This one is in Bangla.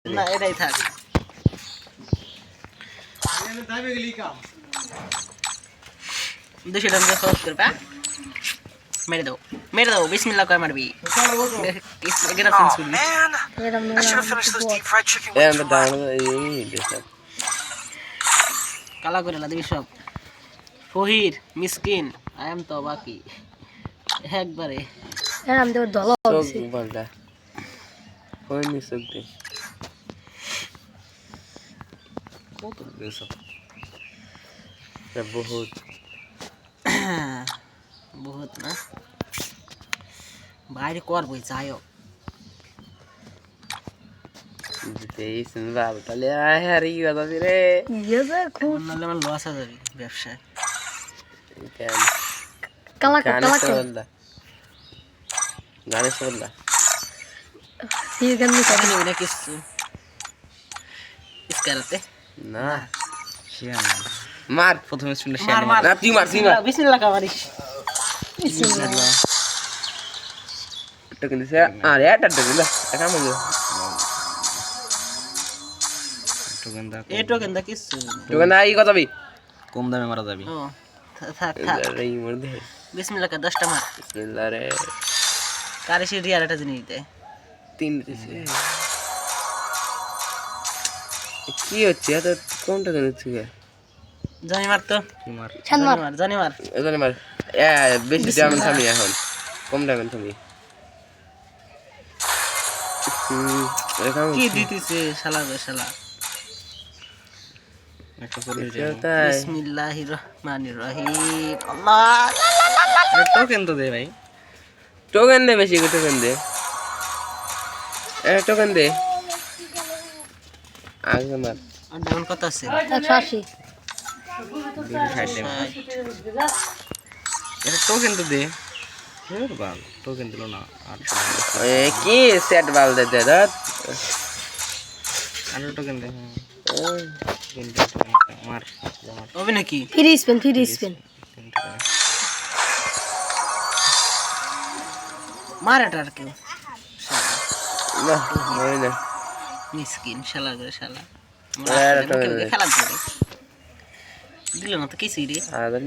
না এটাই থাক দুশো টাকা খরচ করবা মেরে দাও বিসমিল্লাহ কয় মারবি এটা ফিনিশ করবি কালা করে দিবি সব ফহির মিসকিন আয়াম তো বাকি একবারে এরাম দেব দল চোখ বলটা হয়নি চোখ দে কত দিছ বহুত বহুত না বাইরে করবই যাইও এই সুন্দর তাহলে আয় আর কি কথা রে ইয়ে যে খুব নাহলে আমার লস হয়ে যাবে ব্যবসায় কেন কালা গানে কালা সবলা গানে সবলা ये गंदी কবে নিবি না কিছু ইসকারাতে না মার প্রথমে শুনে মার মার না তুই মার বিসমিল্লাহ কয় মারিস টোকেন দিছে আরে এটা টোকেন দা এটা মজা এই টোকেন দা কিছু টোকেন এই কথা বি কম দামে মারা যাবি ও থাক থাক এই মর দে বিসমিল্লাহ কয় 10টা মার বিসমিল্লাহ রে কারে সে রিয়াল একটা জিনিস দেয় তিন দিছে কি হচ্ছে এত কোন টোকেন দিচ্ছে জানি মার তো মার জানি মার এখানে মার বেশি ডায়মন্ড থামি এখন কম ডায়মন্ড থামি কি দিতেছে শালা গো শালা একটা করে বিসমিল্লাহির রহমানির রহিম আল্লাহ টোকেন তো দে ভাই টোকেন দে বেশি টোকেন দে টোকেন দে আগে মার আর ডাউন কত আছে 180 এটা টোকেন তো দে বাল টোকেন দিল না কি সেট বাল দে দে দাঁত আর টোকেন দে মার হবে নাকি ফ্রি স্পেন মার এটা আর কেউ না হয় না মিসকিন শালা গো শালা এটা টোকেন দে খেলা দিল না তো কিছুই রে আর